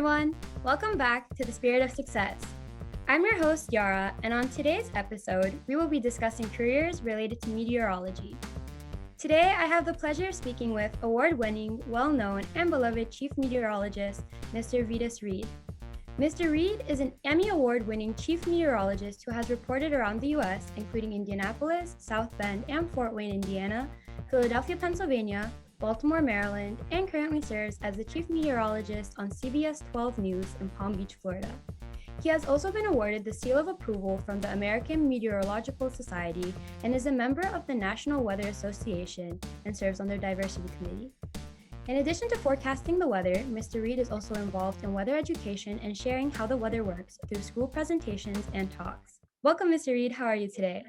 everyone. Welcome back to the Spirit of Success. I'm your host, Yara, and on today's episode, we will be discussing careers related to meteorology. Today, I have the pleasure of speaking with award-winning, well-known, and beloved Chief Meteorologist, Mr. Reid. Mr. Reid is an Emmy Award-winning Chief Meteorologist who has reported around the U.S., including Indianapolis, South Bend, and Fort Wayne, Indiana, Philadelphia, Pennsylvania, Baltimore, Maryland, and currently serves as the Chief Meteorologist on CBS 12 News in Palm Beach, Florida. He has also been awarded the Seal of Approval from the American Meteorological Society and is a member of the National Weather Association and serves on their Diversity Committee. In addition to forecasting the weather, Mr. Reid is also involved in weather education and sharing how the weather works through school presentations and talks. Welcome, Mr. Reid. How are you today?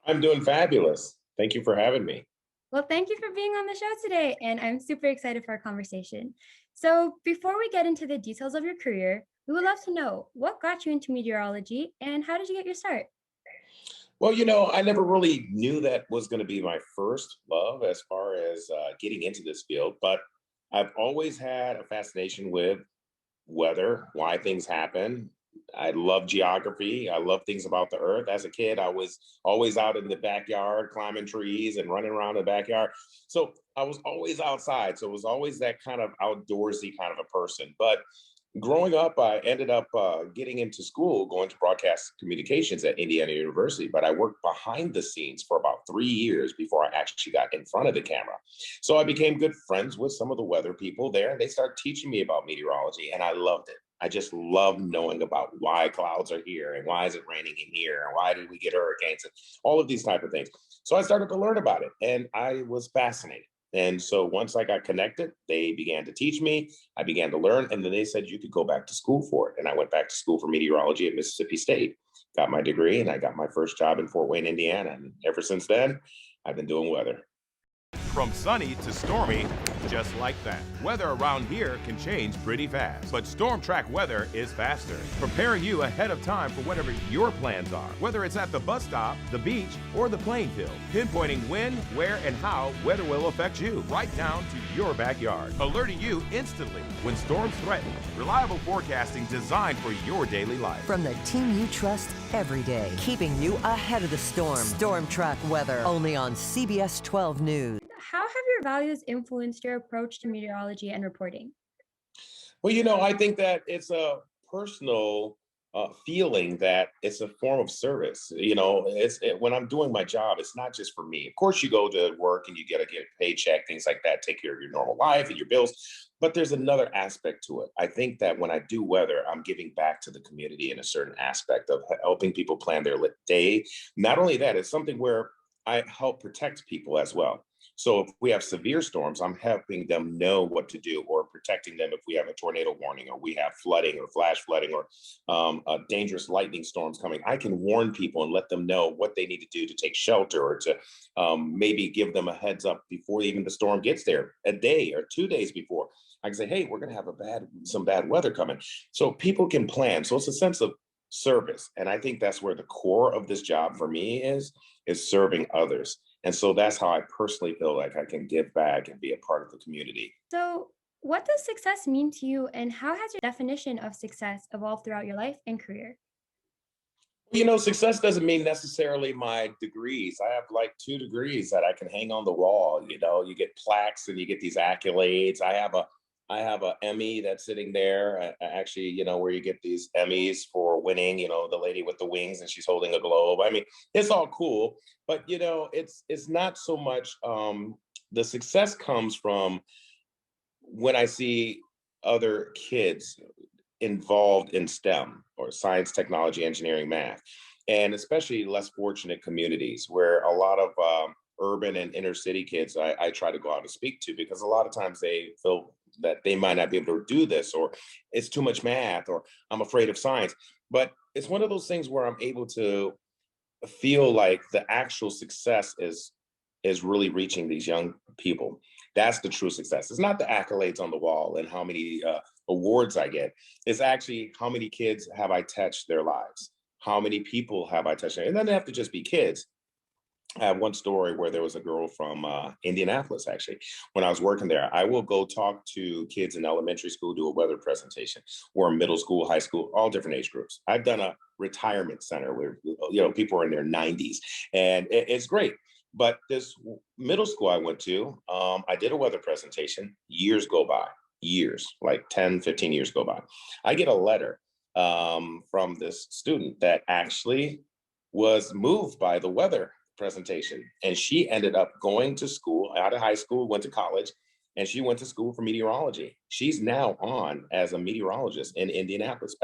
I'm doing fabulous. Thank you for having me. Well, thank you for being on the show today, and I'm super excited for our conversation. So before we get into the details of your career, we would love to know what got you into meteorology and how did you get your start? Well, I never really knew that was going to be my first love as far as getting into this field, but I've always had a fascination with weather, why things happen. I love geography. I love things about the earth. As a kid, I was always out in the backyard, climbing trees and running around the backyard. So I was always outside. So it was always that kind of outdoorsy kind of a person. But growing up, I ended up getting into school, going to broadcast communications at Indiana University, but I worked behind the scenes for about 3 years before I actually got in front of the camera. So I became good friends with some of the weather people there, and they started teaching me about meteorology, and I loved it. I just love knowing about why clouds are here and why is it raining in here and why did we get hurricanes and all of these type of things. So I started to learn about it, and I was fascinated. And so once I got connected, they began to teach me. I began to learn, and then they said you could go back to school for it. And I went back to school for meteorology at Mississippi State, got my degree, and I got my first job in Fort Wayne, Indiana. And ever since then, I've been doing weather. From sunny to stormy, just like that. Weather around here can change pretty fast, but Storm Track Weather is faster, preparing you ahead of time for whatever your plans are. Whether it's at the bus stop, the beach, or the playing field, pinpointing when, where, and how weather will affect you, right down to your backyard, alerting you instantly when storms threaten. Reliable forecasting designed for your daily life. From the team you trust every day, keeping you ahead of the storm. Storm Track Weather, only on CBS 12 News. How have your values influenced your approach to meteorology and reporting? Well, I think that it's a personal feeling that it's a form of service. When I'm doing my job, it's not just for me. Of course, you go to work and you get a paycheck, things like that, take care of your normal life and your bills. But there's another aspect to it. I think that when I do weather, I'm giving back to the community in a certain aspect of helping people plan their day. Not only that, it's something where I help protect people as well. So if we have severe storms, I'm helping them know what to do or protecting them if we have a tornado warning or we have flooding or flash flooding or dangerous lightning storms coming. I can warn people and let them know what they need to do to take shelter or to maybe give them a heads up before even the storm gets there, a day or 2 days before. I can say, hey, we're going to have some bad weather coming. So people can plan. So it's a sense of service. And I think that's where the core of this job for me is serving others. And so that's how I personally feel like I can give back and be a part of the community. So what does success mean to you, and how has your definition of success evolved throughout your life and career? Success doesn't mean necessarily my degrees. I have like 2 degrees that I can hang on the wall. You get plaques and you get these accolades. I have a Emmy that's sitting there, actually, where you get these Emmys for winning, the lady with the wings and she's holding a globe. I mean, it's all cool, but it's not so much, the success comes from when I see other kids involved in STEM or science, technology, engineering, math, and especially less fortunate communities where a lot of urban and inner city kids I try to go out and speak to, because a lot of times they feel that they might not be able to do this, or it's too much math, or I'm afraid of science. But it's one of those things where I'm able to feel like the actual success is really reaching these young people. That's the true success. It's not the accolades on the wall and how many awards I get. It's actually how many kids have I touched their lives? How many people have I touched? And it doesn't have to just be kids. I have one story where there was a girl from Indianapolis, actually. When I was working there, I will go talk to kids in elementary school, do a weather presentation, or middle school, high school, all different age groups. I've done a retirement center where people are in their 90s, and it's great. But this middle school I went to, I did a weather presentation. Years go by, years, like 10, 15 years go by. I get a letter from this student that actually was moved by the weather presentation. And she ended up going to school, out of high school, went to college, and she went to school for meteorology. She's now on as a meteorologist in Indianapolis,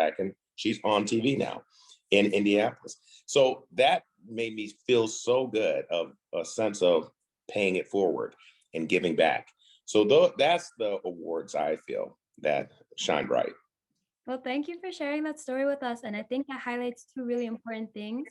she's on TV now in Indianapolis. So that made me feel so good, of a sense of paying it forward and giving back. So that's the awards I feel that shine bright. Well, thank you for sharing that story with us. And I think that highlights two really important things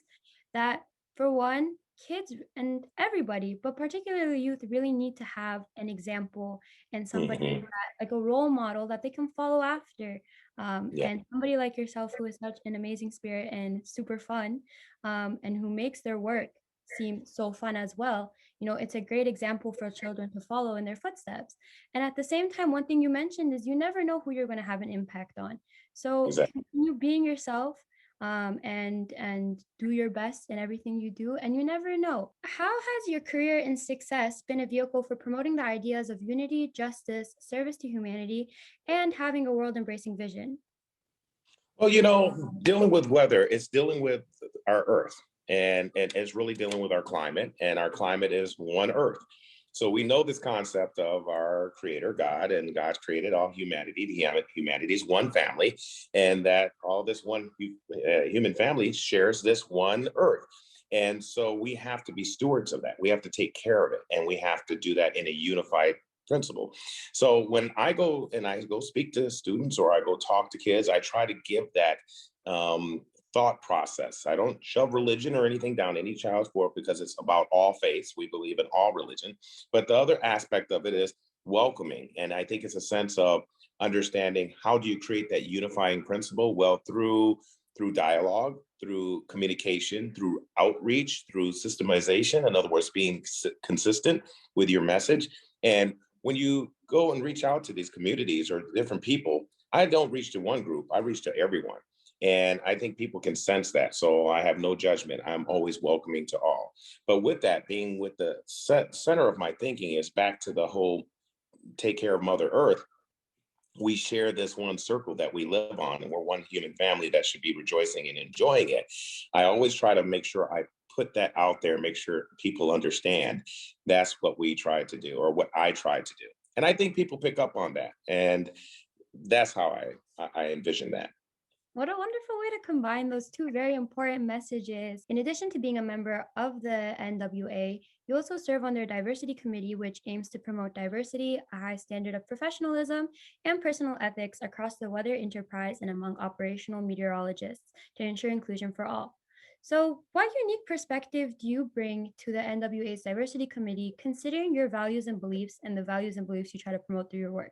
that, for one, kids and everybody, but particularly youth, really need to have an example and somebody Hmm. that, like a role model that they can follow after. Yeah, And somebody like yourself who is such an amazing spirit and super fun, and who makes their work seem so fun as well. It's a great example for children to follow in their footsteps. And at the same time, one thing you mentioned is you never know who you're going to have an impact on. So exactly. continue being yourself, and do your best in everything you do. And you never know. How has your career and success been a vehicle for promoting the ideas of unity, justice, service to humanity, and having a world embracing vision? Well, dealing with weather, it's dealing with our earth, and it's really dealing with our climate, and our climate is one earth. So we know this concept of our creator, God, and God's created all humanity. Humanity is one family, and that all this one human family shares this one earth. And so we have to be stewards of that. We have to take care of it, and we have to do that in a unified principle. So when I go speak to students, or I go talk to kids, I try to give that thought process. I don't shove religion or anything down any child's throat, because it's about all faiths. We believe in all religion. But the other aspect of it is welcoming. And I think it's a sense of understanding, how do you create that unifying principle? Well, through dialogue, through communication, through outreach, through systemization. In other words, being consistent with your message. And when you go and reach out to these communities or different people, I don't reach to one group, I reach to everyone. And I think people can sense that. So I have no judgment. I'm always welcoming to all. But with that, being with the center of my thinking is back to the whole take care of Mother Earth. We share this one circle that we live on, and we're one human family that should be rejoicing and enjoying it. I always try to make sure I put that out there, make sure people understand that's what we try to do, or what I try to do. And I think people pick up on that. And that's how I envision that. What a wonderful way to combine those two very important messages. In addition to being a member of the NWA, you also serve on their Diversity Committee, which aims to promote diversity, a high standard of professionalism, and personal ethics across the weather enterprise and among operational meteorologists to ensure inclusion for all. So, what unique perspective do you bring to the NWA's Diversity Committee, considering your values and beliefs and the values and beliefs you try to promote through your work?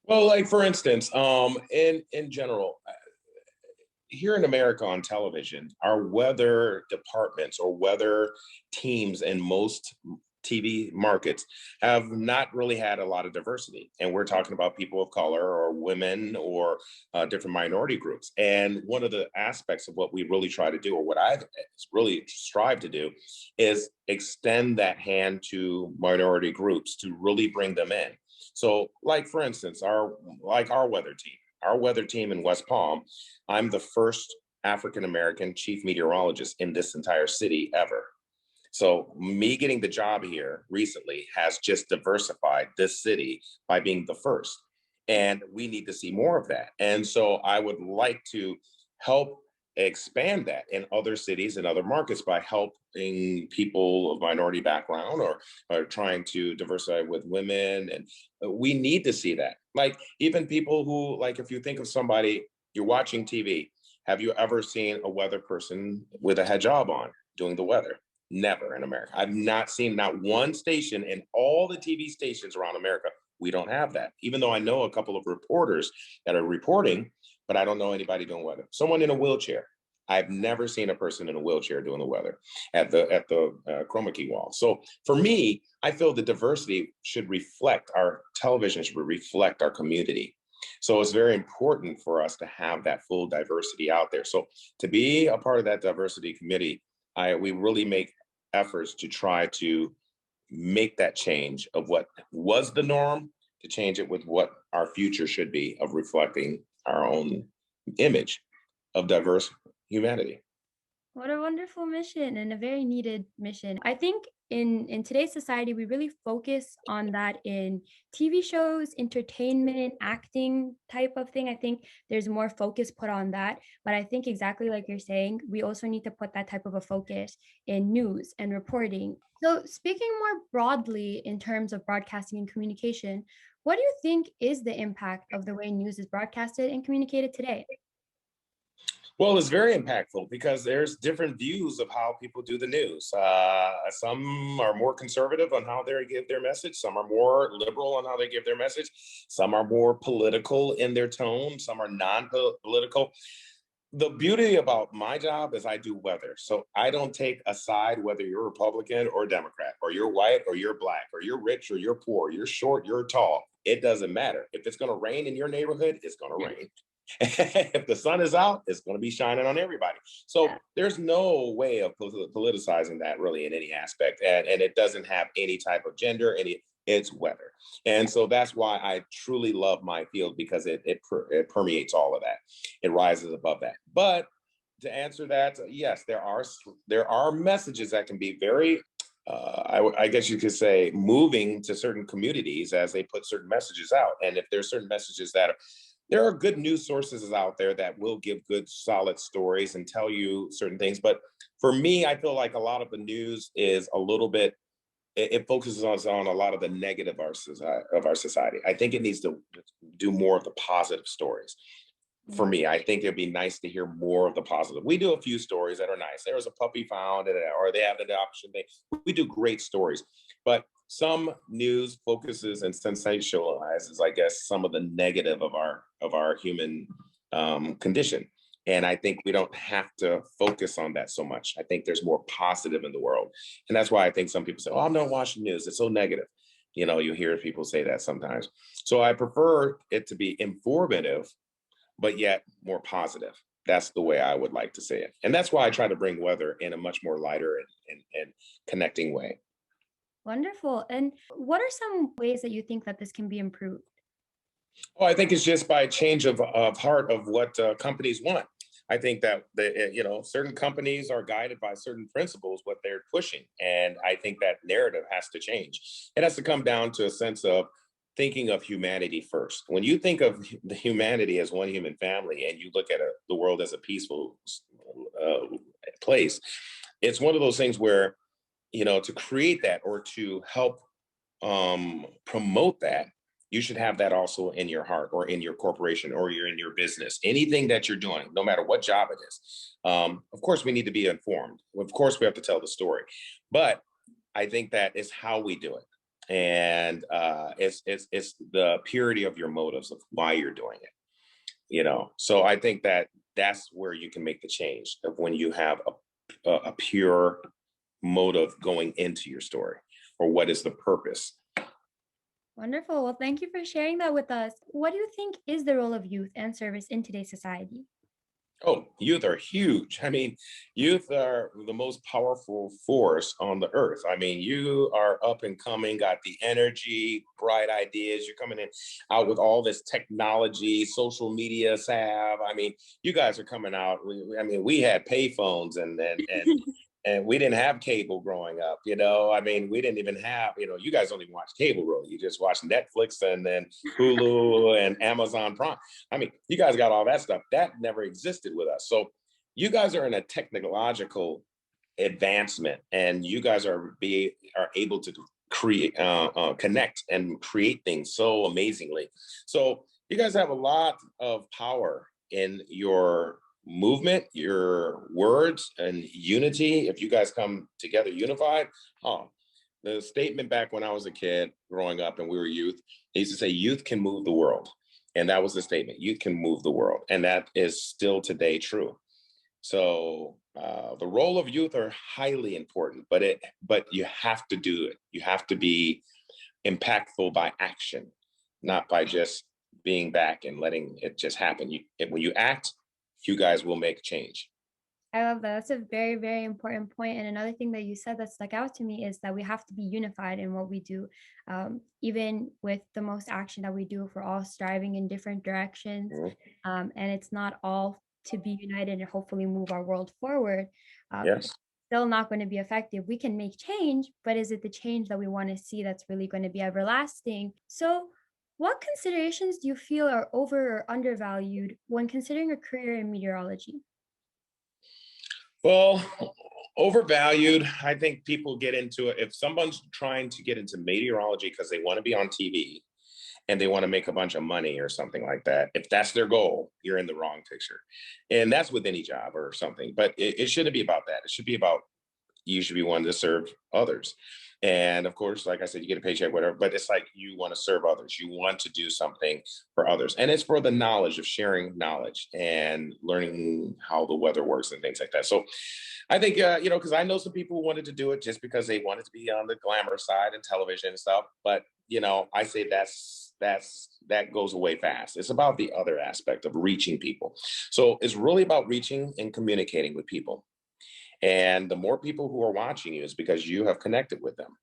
Well, like for instance, in general, here in America on television, our weather departments or weather teams in most TV markets have not really had a lot of diversity. And we're talking about people of color or women or different minority groups. And one of the aspects of what we really try to do, or what I've really strive to do, is extend that hand to minority groups to really bring them in. So, like for instance, our weather team. Our weather team in West Palm, I'm the first African American chief meteorologist in this entire city ever. So me getting the job here recently has just diversified this city by being the first. And we need to see more of that. And so I would like to help expand that in other cities and other markets by helping people of minority background, or trying to diversify with women. And we need to see that. Like even people who, like if you think of somebody, you're watching TV, have you ever seen a weather person with a hijab on doing the weather? Never in America. I've not seen not one station in all the TV stations around America. We don't have that. Even though I know a couple of reporters that are reporting, but I don't know anybody doing weather. Someone in a wheelchair. I've never seen a person in a wheelchair doing the weather at the chroma key wall. So for me, I feel the diversity should reflect our television, should reflect our community. So it's very important for us to have that full diversity out there. So to be a part of that diversity committee, we really make efforts to try to make that change of what was the norm to change it with what our future should be of reflecting our own image of diverse humanity. What a wonderful mission and a very needed mission. I think in today's society, we really focus on that in TV shows, entertainment, acting type of thing. I think there's more focus put on that. But I think exactly like you're saying, we also need to put that type of a focus in news and reporting. So, speaking more broadly in terms of broadcasting and communication, what do you think is the impact of the way news is broadcasted and communicated today? Well, it's very impactful because there's different views of how people do the news. Some are more conservative on how they give their message. Some are more liberal on how they give their message. Some are more political in their tone. Some are non-political. The beauty about my job is I do weather. So I don't take a side whether you're Republican or Democrat, or you're white or you're black, or you're rich or you're poor, you're short, you're tall. It doesn't matter. If it's going to rain in your neighborhood, it's going to rain. If the sun is out, it's going to be shining on everybody. So there's no way of politicizing that really in any aspect. And it doesn't have any type of gender, it's weather. And so that's why I truly love my field, because it permeates all of that. It rises above that. But to answer that, yes, there are messages that can be very I guess you could say moving to certain communities as they put certain messages out. And if there's certain messages there are good news sources out there that will give good, solid stories and tell you certain things. But for me, I feel like a lot of the news is a little bit, it focuses on a lot of the negative of our society. I think it needs to do more of the positive stories. For me, I think it'd be nice to hear more of the positive. We do a few stories that are nice. There was a puppy found, or they have an adoption. We do great stories, but some news focuses and sensationalizes, I guess, some of the negative of our human condition. And I think we don't have to focus on that so much. I think there's more positive in the world, and that's why I think some people say, "Oh, I'm not watching news; it's so negative." You know, you hear people say that sometimes. So I prefer it to be informative, but yet more positive. That's the way I would like to say it. And that's why I try to bring weather in a much more lighter and connecting way. Wonderful. And what are some ways that you think that this can be improved? Oh, I think it's just by change of heart of what companies want. I think that certain companies are guided by certain principles, what they're pushing. And I think that narrative has to change. It has to come down to a sense of thinking of humanity first. When you think of the humanity as one human family, and you look at the world as a peaceful place, it's one of those things where, to create that or to help promote that, you should have that also in your heart or in your corporation or you're in your business, anything that you're doing, no matter what job it is. Of course, we need to be informed. Of course, we have to tell the story, but I think that is how we do it. And it's the purity of your motives of why you're doing it. So I think that that's where you can make the change of when you have a pure motive going into your story, or what is the purpose. Wonderful. Well, thank you for sharing that with us. What do you think is the role of youth and service in today's society? Oh, youth are huge. I mean, youth are the most powerful force on the earth. I mean, you are up and coming, got the energy, bright ideas. You're coming in out with all this technology, social media salve. I mean, you guys are coming out. We had payphones and we didn't have cable growing up. I mean, we didn't even have, you guys don't even watch cable really. You just watch Netflix and then Hulu and Amazon Prime. I mean, you guys got all that stuff. That never existed with us. So you guys are in a technological advancement, and you guys are able to create, connect and create things so amazingly. So you guys have a lot of power in your movement, your words, and unity. If you guys come together unified, the statement back when I was a kid growing up and we were youth, they used to say youth can move the world. And that was the statement, youth can move the world. And that is still today true. So the role of youth are highly important, but you have to do it. You have to be impactful by action, not by just being back and letting it just happen. When you act, you guys will make change. I love that. That's a very, very important point. And another thing that you said that stuck out to me is that we have to be unified in what we do. Even with the most action that we do, if we're all striving in different directions, Mhm. and it's not all to be united and hopefully move our world forward, it's Yes. still not going to be effective. We can make change, but is it the change that we want to see that's really going to be everlasting? So, what considerations do you feel are over or undervalued when considering a career in meteorology? Well, overvalued. I think people get into it. If someone's trying to get into meteorology because they want to be on TV and they want to make a bunch of money or something like that, if that's their goal, you're in the wrong picture. And that's with any job or something. But it shouldn't be about that. It should be about you should be one to serve others. And of course, like I said, you get a paycheck, whatever, but it's like you want to serve others. You want to do something for others. And it's for the knowledge of sharing knowledge and learning how the weather works and things like that. So I think, because I know some people who wanted to do it just because they wanted to be on the glamour side and television and stuff. But, I say that goes away fast. It's about the other aspect of reaching people. So it's really about reaching and communicating with people. And the more people who are watching you is because you have connected with them.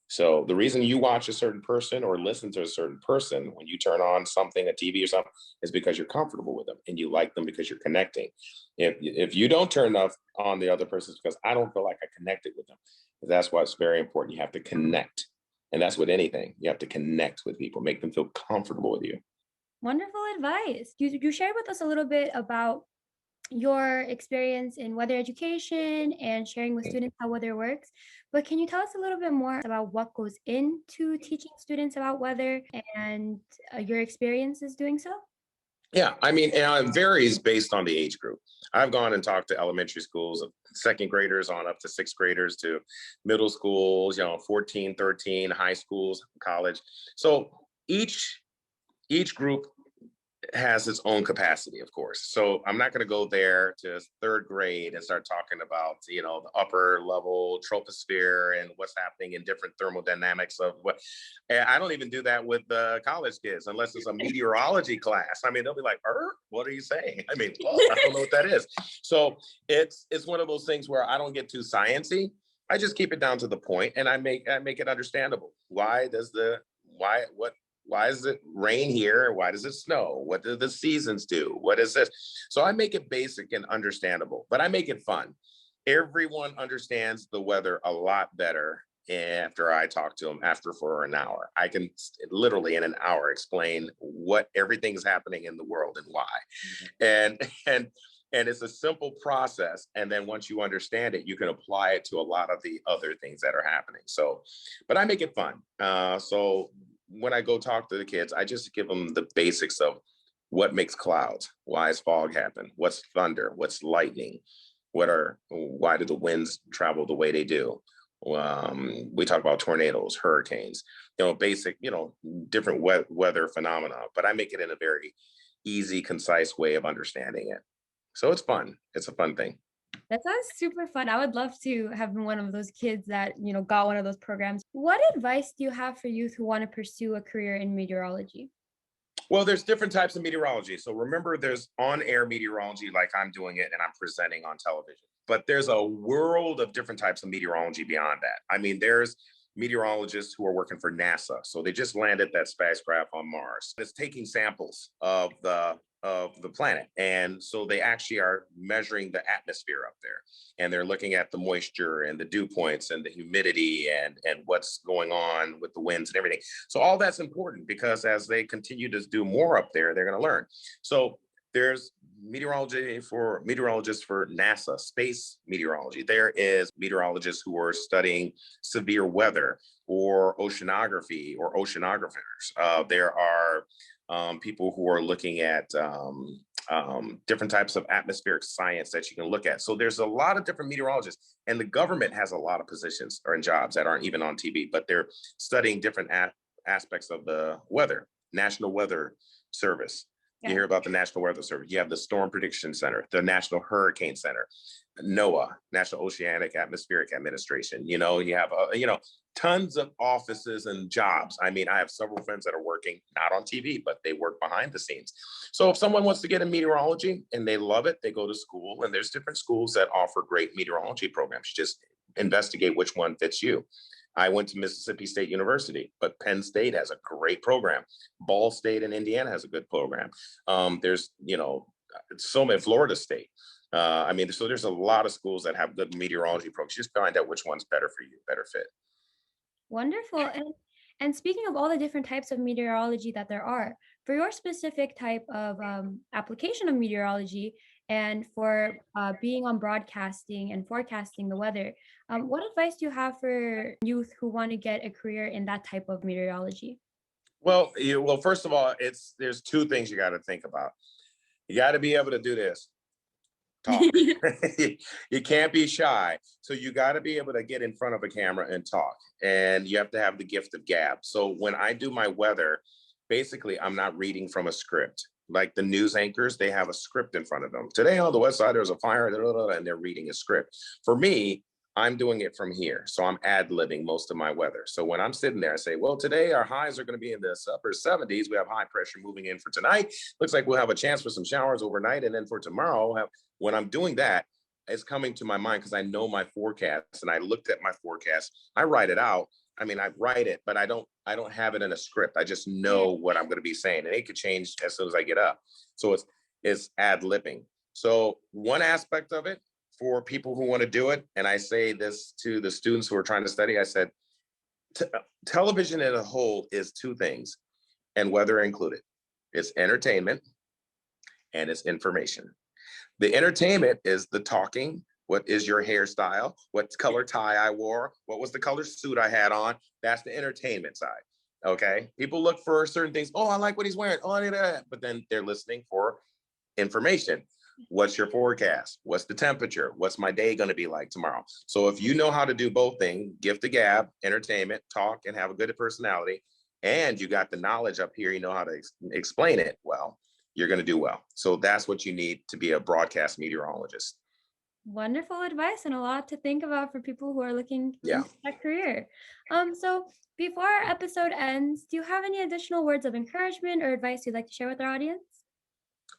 So the reason you watch a certain person or listen to a certain person when you turn on something, a TV or something, is because you're comfortable with them and you like them because you're connecting. If you don't turn off on the other person, it's because I don't feel like I connected with them. That's why it's very important. You have to connect. And that's with anything. You have to connect with people, make them feel comfortable with you. Wonderful advice. You shared with us a little bit about your experience in weather education and sharing with students how weather works. But can you tell us a little bit more about what goes into teaching students about weather and your experiences doing so? Yeah, I mean, and it varies based on the age group. I've gone and talked to elementary schools of second graders on up to sixth graders to middle schools, 14, 13, high schools, college. So each each group has its own capacity, of course. So I'm not going to go there to third grade and start talking about, the upper level troposphere and what's happening in different thermodynamics of what. And I don't even do that with the college kids unless it's a meteorology class. I mean, they'll be like, what are you saying? I mean, well, I don't know what that is. So it's one of those things where I don't get too sciencey. I just keep it down to the point and I make it understandable. Why does it rain here? Why does it snow? What do the seasons do? What is this? So I make it basic and understandable, but I make it fun. Everyone understands the weather a lot better after I talk to them for an hour. I can literally in an hour explain what everything's happening in the world and why. And and it's a simple process. And then once you understand it, you can apply it to a lot of the other things that are happening. So, but I make it fun. So when I go talk to the kids, I just give them the basics of what makes clouds, why does fog happen, what's thunder, what's lightning, why do the winds travel the way they do. We talk about tornadoes, hurricanes, basic, different weather phenomena, but I make it in a very easy, concise way of understanding it. So it's fun. It's a fun thing. That sounds super fun. I would love to have been one of those kids that, got one of those programs. What advice do you have for youth who want to pursue a career in meteorology? Well, there's different types of meteorology. So remember, there's on-air meteorology, like I'm doing it and I'm presenting on television. But there's a world of different types of meteorology beyond that. I mean, there's meteorologists who are working for NASA. So they just landed that spacecraft on Mars. It's taking samples of the planet. And so they actually are measuring the atmosphere up there. And they're looking at the moisture and the dew points and the humidity and what's going on with the winds and everything. So all that's important because as they continue to do more up there, they're going to learn. So there's meteorologists for NASA, space meteorology. There is meteorologists who are studying severe weather or oceanography or oceanographers. There are people who are looking at different types of atmospheric science that you can look at. So there's a lot of different meteorologists, and the government has a lot of positions or in jobs that aren't even on TV, but they're studying different aspects of the weather. National Weather Service, You Yeah. hear about the National Weather Service. You have the Storm Prediction Center, the National Hurricane Center, NOAA, National Oceanic Atmospheric Administration. You know, you have, tons of offices and jobs. I mean, I have several friends that are working, not on TV, but they work behind the scenes. So if someone wants to get in meteorology and they love it, they go to school, and there's different schools that offer great meteorology programs. Just investigate which one fits you. I went to Mississippi State University, but Penn State has a great program. Ball State in Indiana has a good program. There's, so many, Florida State. So there's a lot of schools that have good meteorology programs. Just find out which one's better for you, better fit. Wonderful. And speaking of all the different types of meteorology that there are, for your specific type of application of meteorology and for being on broadcasting and forecasting the weather, what advice do you have for youth who want to get a career in that type of meteorology? Well, first of all, there's two things you got to think about. You got to be able to do this. Talk. You can't be shy. So you got to be able to get in front of a camera and talk. And you have to have the gift of gab. So when I do my weather, basically, I'm not reading from a script. Like the news anchors, they have a script in front of them. Today on the West Side, there's a fire, and they're reading a script. For me, I'm doing it from here. So I'm ad-libbing most of my weather. So when I'm sitting there, I say, well, today our highs are going to be in the upper 70s. We have high pressure moving in for tonight. Looks like we'll have a chance for some showers overnight. And then for tomorrow, when I'm doing that, it's coming to my mind because I know my forecast, and I looked at my forecast. I write it out. I mean, I write it, but I don't have it in a script. I just know what I'm going to be saying, and it could change as soon as I get up. So it's ad-libbing. So one aspect of it for people who want to do it, and I say this to the students who are trying to study, I said, television as a whole is two things, and weather included. It's entertainment and it's information. The entertainment is the talking. What is your hairstyle? What color tie I wore? What was the color suit I had on? That's the entertainment side. Okay. People look for certain things. Oh, I like what he's wearing. Oh, but then they're listening for information. What's your forecast? What's the temperature? What's my day going to be like tomorrow? So if you know how to do both things, gift the gab, entertainment, talk, and have a good personality, and you got the knowledge up here, you know how to explain it well, you're going to do well. So that's what you need to be a broadcast meteorologist. Wonderful advice, and a lot to think about for people who are looking into that career. So before our episode ends, do you have any additional words of encouragement or advice you'd like to share with our audience?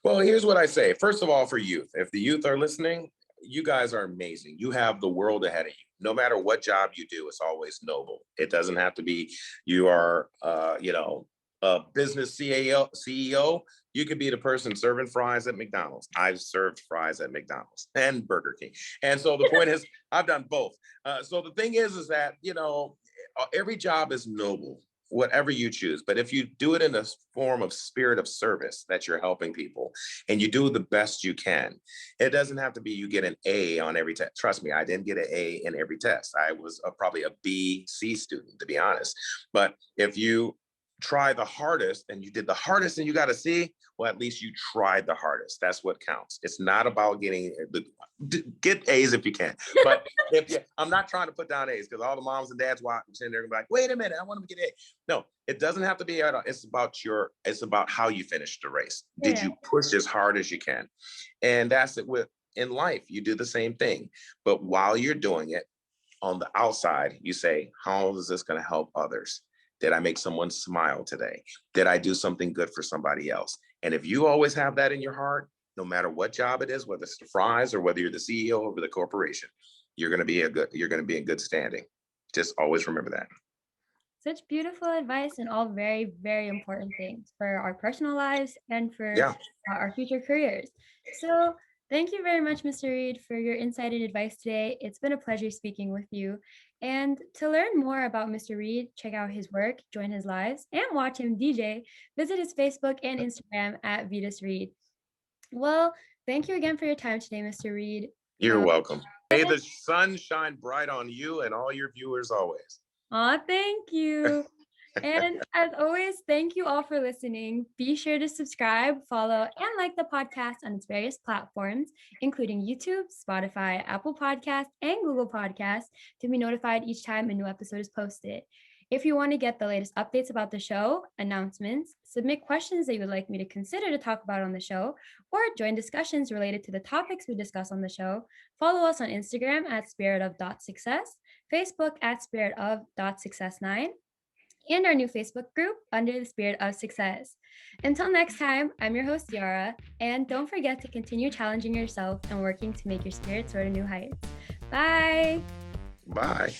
Well, here's what I say. First of all, for youth, if the youth are listening, you guys are amazing. You have the world ahead of you. No matter what job you do, it's always noble. It doesn't have to be you are, a business CEO. You could be the person serving fries at McDonald's. I've served fries at McDonald's and Burger King. And so the point is, I've done both. So the thing is that, every job is noble, whatever you choose. But if you do it in a form of spirit of service, that you're helping people and you do the best you can, it doesn't have to be you get an A on every test. Trust me, I didn't get an A in every test. I was probably a B, C student, to be honest. But if you try the hardest and you did the hardest and you got a C, well, at least you tried the hardest. That's what counts. It's not about get A's if you can. But I'm not trying to put down A's, because all the moms and dads watching, they're gonna be like, wait a minute, I want them to get A. No, it doesn't have to be at all. It's about how you finish the race. Did you push as hard as you can? And that's it in life. You do the same thing. But while you're doing it, on the outside, you say, how is this going to help others? Did I make someone smile today? Did I do something good for somebody else? And if you always have that in your heart, no matter what job it is, whether it's the fries or whether you're the CEO of the corporation, you're going to be in good standing. Just always remember that. Such beautiful advice, and all very, very important things for our personal lives and for our future careers. So thank you very much, Mr.Reid, for your insight and advice today. It's been a pleasure speaking with you. And to learn more about Mr. Reid, check out his work, join his lives, and watch him DJ, visit his Facebook and Instagram at Vytas. Well, thank you again for your time today, Mr. Reid. You're welcome. May the sun shine bright on you and all your viewers always. Aw, thank you. And as always, thank you all for listening. Be sure to subscribe, follow, and like the podcast on its various platforms, including YouTube, Spotify, Apple Podcasts, and Google Podcasts, to be notified each time a new episode is posted. If you want to get the latest updates about the show, announcements, submit questions that you would like me to consider to talk about on the show, or join discussions related to the topics we discuss on the show, follow us on Instagram at spiritOf.success, Facebook at spiritOf.success9, and our new Facebook group under the Spirit of Success. Until next time, I'm your host, Yara, and don't forget to continue challenging yourself and working to make your spirit soar to new heights. Bye! Bye.